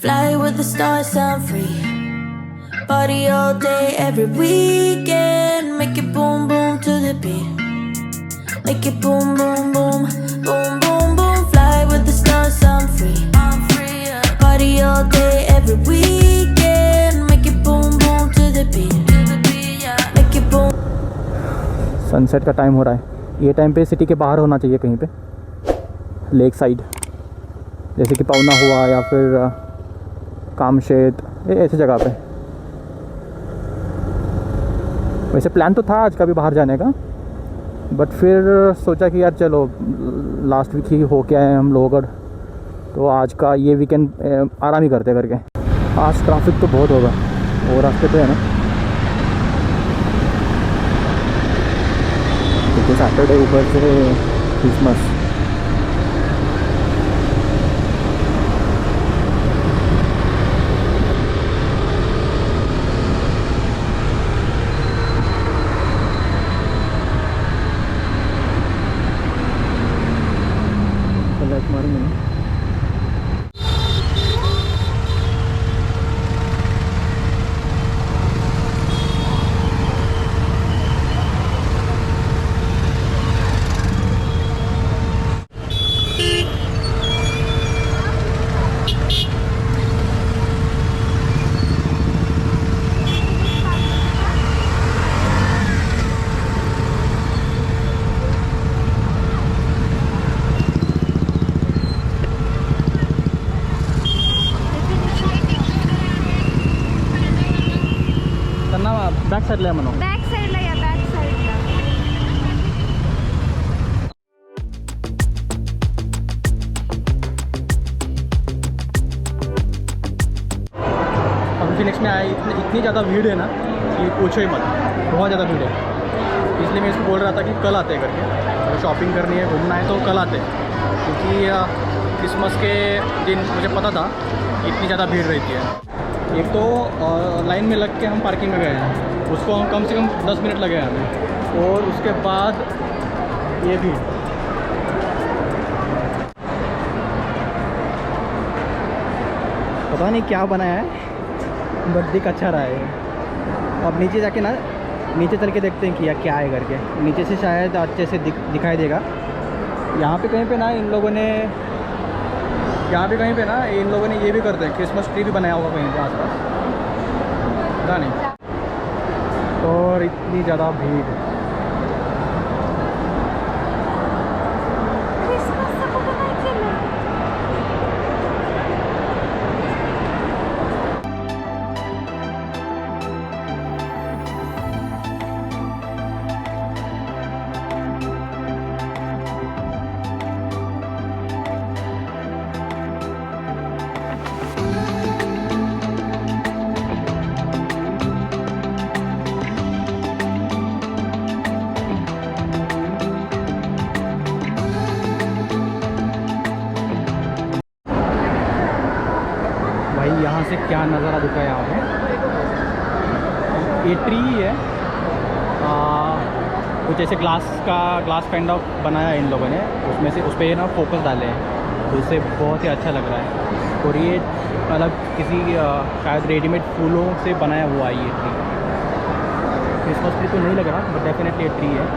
Fly with the stars, I'm free. Party all day, every weekend. Make it boom, boom to the beat. Make it boom, boom, boom, boom, boom, boom. Fly with the stars, I'm free. Party all day, every weekend. Make it boom, boom to the beat. Make it boom. Sunset का time हो रहा है। ये time पे city के बाहर होना चाहिए, कहीं पे लेक साइड, जैसे कि पवना हुआ या फिर कामशेत, ऐसी जगह पे। वैसे प्लान तो था आज का भी बाहर जाने का, बट फिर सोचा कि यार चलो लास्ट वीक ही हो के आए हम लोग, तो आज का ये वीकेंड आराम ही करते करके। आज ट्रैफिक तो बहुत होगा, वो रास्ते पे है ना, क्योंकि सैटरडे ऊपर से क्रिसमस। बॅक साईडला म्हणून बॅक साईडला या, बॅक साईडला. हम फिनिक्स में आए, इतनी ज़्यादा भीड़ है ना कि पूछो ही मत, बहुत ज़्यादा भीड़ है। इसलिए मैं इसको बोल रहा था कि कल आते करके, अगर शॉपिंग करनी है, घूमना है तो कल आते, क्योंकि क्रिसमस के दिन मुझे पता था कि इतनी ज़्यादा भीड़ रहती है। एक तो लाइन में लग के हम पार्किंग में गए हैं, उसको हम कम से कम 10 मिनट लगे हमें, और उसके बाद ये भी पता नहीं क्या बनाया है, बट दिख अच्छा रहा है। अब नीचे जाके ना, नीचे चल के देखते हैं कि यार क्या है करके, नीचे से शायद अच्छे से दिखाई देगा। यहाँ पे कहीं पे ना इन लोगों ने ये भी करते हैं, क्रिसमस ट्री भी बनाया होगा कहीं पे आसपास, पता नहीं। और इतनी ज़्यादा भीड़, यहाँ से क्या नज़ारा दिखा है यहाँ पे। ये ट्री है, कुछ ऐसे ग्लास काइंड ऑफ बनाया है इन लोगों ने, उसमें से उस पर ना फोकस डाले हैं, तो उससे बहुत ही अच्छा लग रहा है। और ये मतलब किसी शायद रेडीमेड फूलों से बनाया हुआ है ये ट्री। क्रिसमस ट्री तो नहीं लग रहा, बट डेफिनेटली ये ट्री है।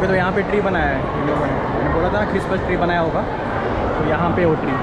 तो यहाँ पे ट्री बनाया है इन लोगों ने, मैंने बोला था ना क्रिसमस ट्री बनाया होगा, तो यहाँ पे वो ट्री।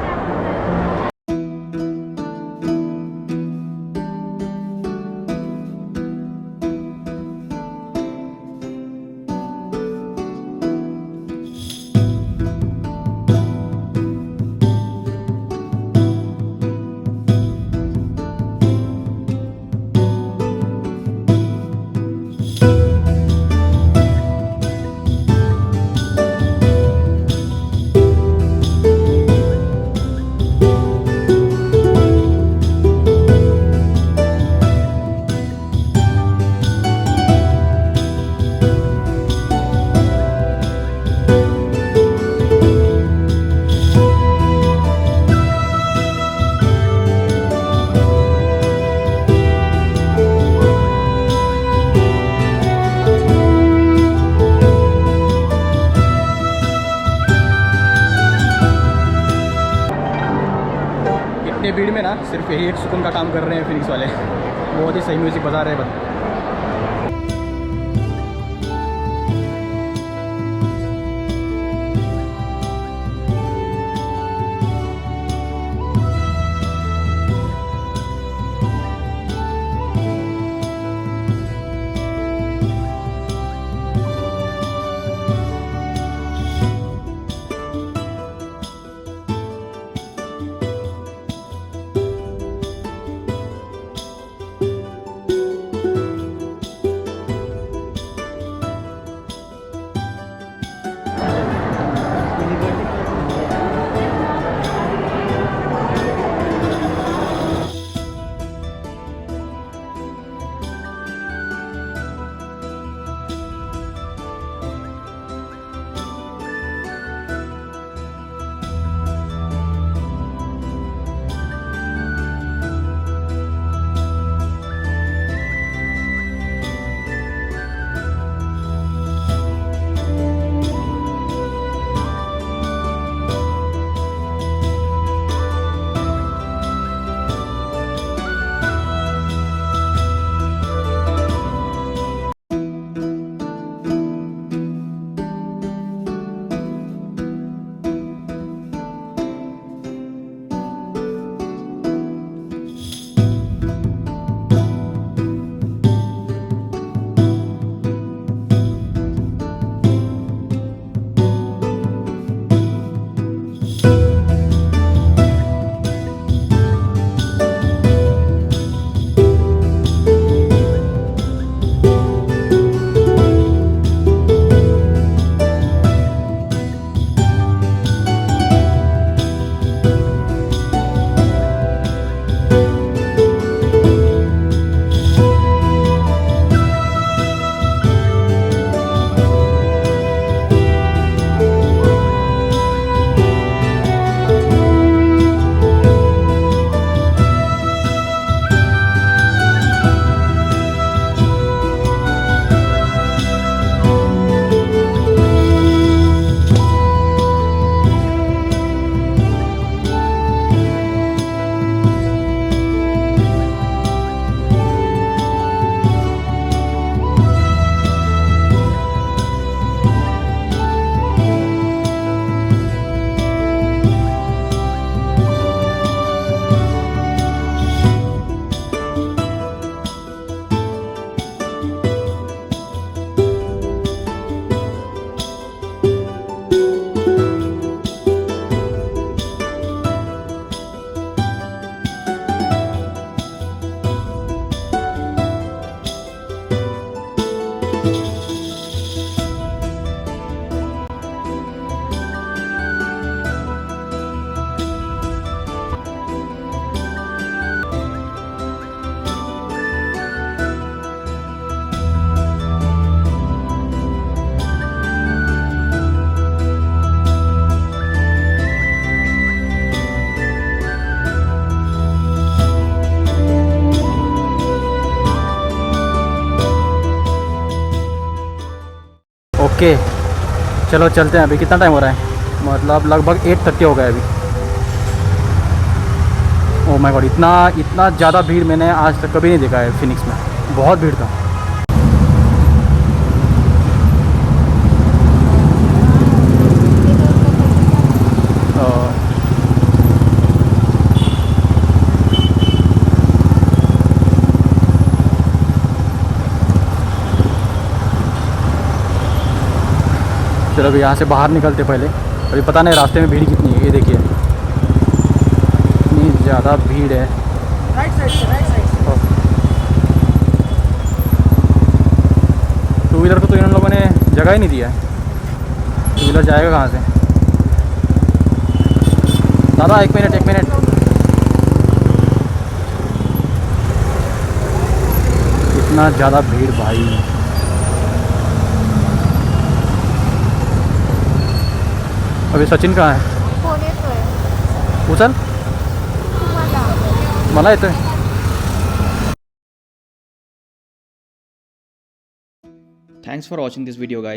इतनी भीड़ में ना सिर्फ यही एक सुकून का काम कर रहे हैं फिनिक्स वाले, बहुत ही सही म्यूज़िक बजा रहे हैं बस। ओके चलो चलते हैं। अभी कितना टाइम हो रहा है? मतलब लगभग 8:30 हो गया अभी। ओह माय गॉड, इतना ज़्यादा भीड़ मैंने आज तक कभी नहीं देखा है फिनिक्स में, बहुत भीड़ था। चलो अभी यहाँ से बाहर निकलते पहले। अभी पता नहीं रास्ते में भीड़ कितनी है, ये देखिए इतनी ज़्यादा भीड़ है। राइट साइड से, राइट साइड से। टू व्हीलर को तो इन लोगों ने जगह ही नहीं दिया है, टू व्हीलर जाएगा कहाँ से? दादा एक मिनट इतना ज़्यादा भीड़ भाई। अभी सचिन कहाँ है? फोन येतोय उचल, मला येतोय। Thanks for watching this video, guys.